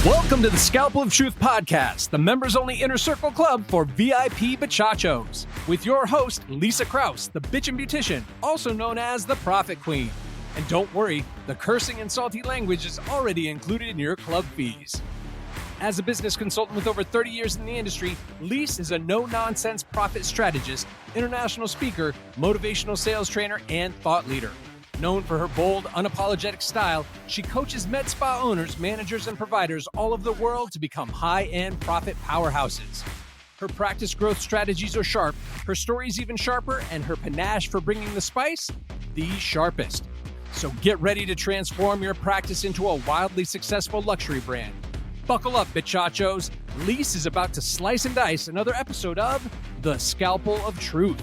Welcome to the Scalpel of Truth podcast, the members-only inner circle club for VIP bachachos, with your host, Leisa Krause, the bitchin' beautician, also known as the Profit Queen. And don't worry, the cursing and salty language is already included in your club fees. As a business consultant with over 30 years in the industry, Leisa is a no-nonsense profit strategist, international speaker, motivational sales trainer, and thought leader. Known for her bold, unapologetic style, she coaches med spa owners, managers, and providers all over the world to become high-end profit powerhouses. Her practice growth strategies are sharp, her stories even sharper, and her panache for bringing the spice, the sharpest. So get ready to transform your practice into a wildly successful luxury brand. Buckle up, bachachos. Leisa is about to slice and dice another episode of The Scalpel of Truth.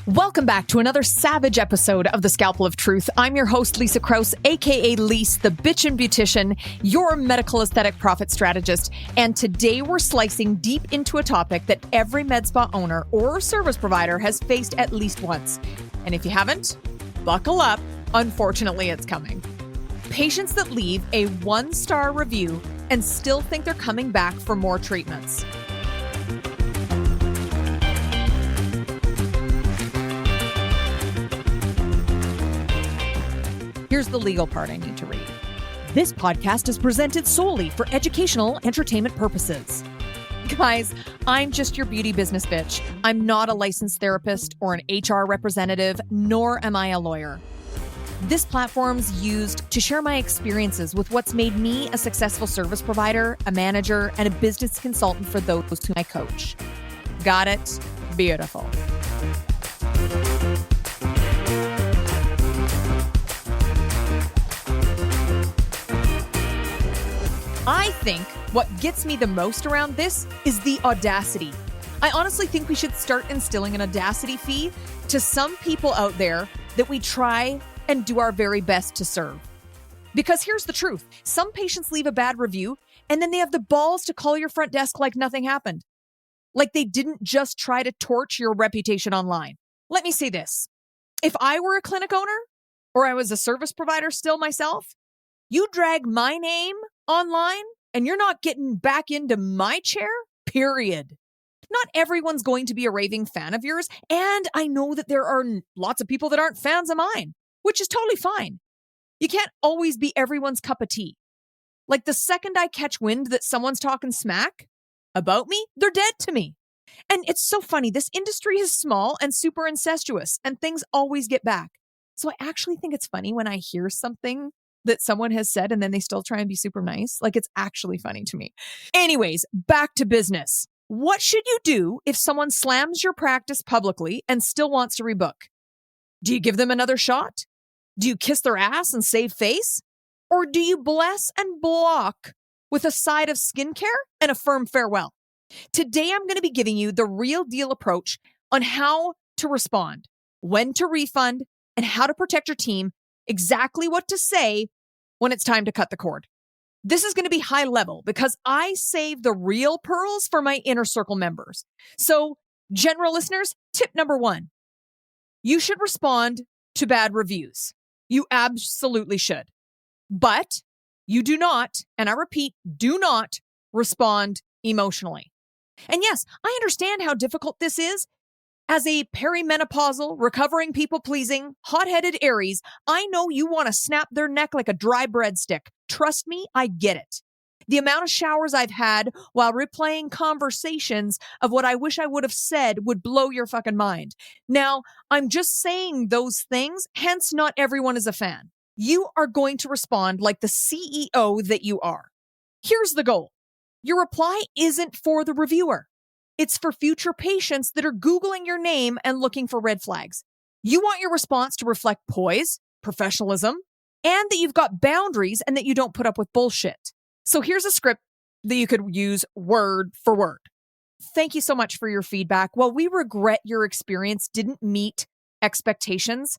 Welcome back to another savage episode of The Scalpel of Truth. I'm your host, Leisa Krause, aka Leisa, the bitchin' beautician, your medical aesthetic profit strategist. And today we're slicing deep into a topic that every med spa owner or service provider has faced at least once. And if you haven't, buckle up. Unfortunately, it's coming. Patients that leave a 1-star review and still think they're coming back for more treatments. Here's the legal part I need to read. This podcast is presented solely for educational entertainment purposes. Guys, I'm just your beauty business bitch. I'm not a licensed therapist or an HR representative, nor am I a lawyer. This platform's used to share my experiences with what's made me a successful service provider, a manager, and a business consultant for those whom I coach. Got it? Beautiful. I think what gets me the most around this is the audacity. I honestly think we should start instilling an audacity fee to some people out there that we try and do our very best to serve. Because here's the truth. Some patients leave a bad review and then they have the balls to call your front desk like nothing happened. Like they didn't just try to torch your reputation online. Let me say this. If I were a clinic owner or I was a service provider still myself, you drag my name online and you're not getting back into my chair, period. Not everyone's going to be a raving fan of yours. And I know that there are lots of people that aren't fans of mine, which is totally fine. You can't always be everyone's cup of tea. Like the second I catch wind that someone's talking smack about me, they're dead to me. And it's so funny. This industry is small and super incestuous and things always get back. So I actually think it's funny when I hear something that someone has said and then they still try and be super nice. Like it's actually funny to me. Anyways, back to business. What should you do if someone slams your practice publicly and still wants to rebook? Do you give them another shot? Do you kiss their ass and save face? Or do you bless and block with a side of skincare and a firm farewell? Today, I'm going to be giving you the real deal approach on how to respond, when to refund, and how to protect your team, exactly what to say when it's time to cut the cord. This is going to be high level because I save the real pearls for my inner circle members. So, general listeners, tip number 1, you should respond to bad reviews. You absolutely should. But you do not, and I repeat, do not respond emotionally. And yes, I understand how difficult this is. As a perimenopausal, recovering, people-pleasing, hot-headed Aries, I know you want to snap their neck like a dry breadstick. Trust me, I get it. The amount of showers I've had while replaying conversations of what I wish I would have said would blow your fucking mind. Now, I'm just saying those things, hence not everyone is a fan. You are going to respond like the CEO that you are. Here's the goal. Your reply isn't for the reviewer. It's for future patients that are Googling your name and looking for red flags. You want your response to reflect poise, professionalism, and that you've got boundaries and that you don't put up with bullshit. So here's a script that you could use word for word. Thank you so much for your feedback. While we regret your experience didn't meet expectations,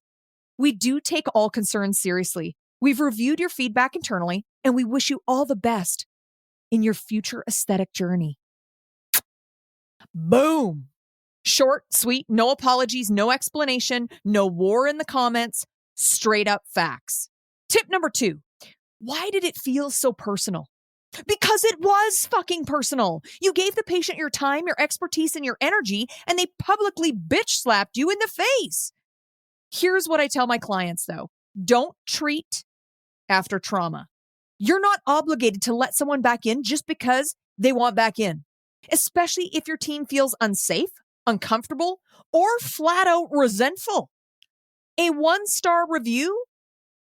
we do take all concerns seriously. We've reviewed your feedback internally, and we wish you all the best in your future aesthetic journey. Boom. Short, sweet, no apologies, no explanation, no war in the comments, straight up facts. Tip number 2. Why did it feel so personal? Because it was fucking personal. You gave the patient your time, your expertise, and your energy, and they publicly bitch slapped you in the face. Here's what I tell my clients, though. Don't treat after trauma. You're not obligated to let someone back in just because they want back in, especially if your team feels unsafe, uncomfortable, or flat out resentful. A 1-star review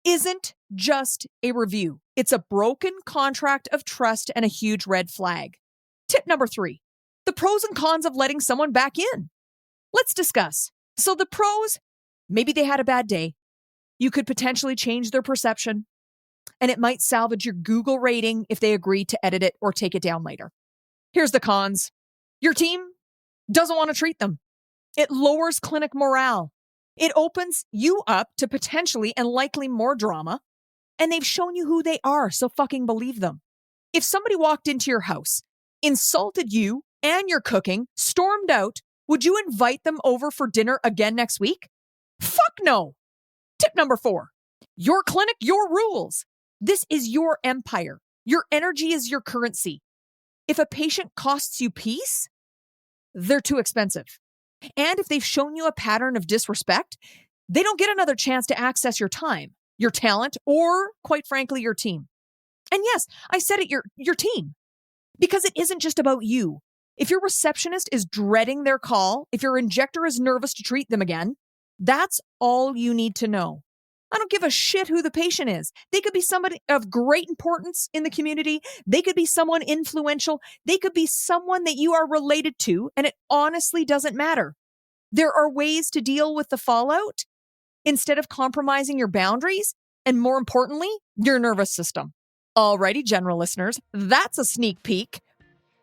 isn't just a review. It's a broken contract of trust and a huge red flag. Tip number 3, the pros and cons of letting someone back in. Let's discuss. So the pros, maybe they had a bad day. You could potentially change their perception, and it might salvage your Google rating if they agree to edit it or take it down later. Here's the cons. Your team doesn't want to treat them. It lowers clinic morale. It opens you up to potentially and likely more drama, and they've shown you who they are, so fucking believe them. If somebody walked into your house, insulted you and your cooking, stormed out, would you invite them over for dinner again next week? Fuck no. Tip number 4, your clinic, your rules. This is your empire. Your energy is your currency. If a patient costs you peace, they're too expensive. And if they've shown you a pattern of disrespect, they don't get another chance to access your time, your talent, or, quite frankly, your team. And yes, I said it, your team. Because it isn't just about you. If your receptionist is dreading their call, if your injector is nervous to treat them again, that's all you need to know. I don't give a shit who the patient is. They could be somebody of great importance in the community. They could be someone influential. They could be someone that you are related to, and it honestly doesn't matter. There are ways to deal with the fallout instead of compromising your boundaries and, more importantly, your nervous system. Alrighty, general listeners, that's a sneak peek.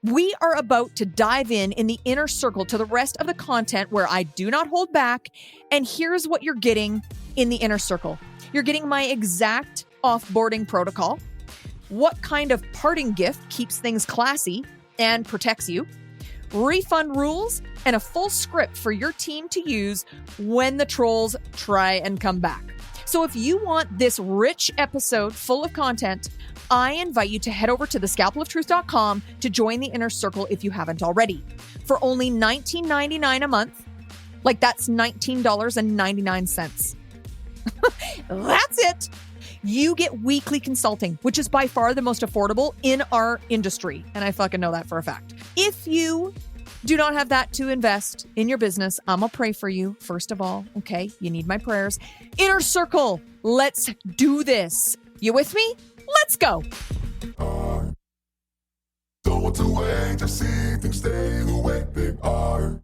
We are about to dive in the inner circle to the rest of the content where I do not hold back. And here's what you're getting in the inner circle. You're getting my exact offboarding protocol, what kind of parting gift keeps things classy and protects you, refund rules, and a full script for your team to use when the trolls try and come back. So if you want this rich episode full of content, I invite you to head over to thescalpeloftruth.com to join the inner circle if you haven't already. For only $19.99 a month, like that's $19.99. That's it. You get weekly consulting, which is by far the most affordable in our industry. And I fucking know that for a fact. If you do not have that to invest in your business, I'm going to pray for you, first of all. Okay, you need my prayers. Inner circle, let's do this. You with me? Let's go. Don't want to wait to see things stay the way they are.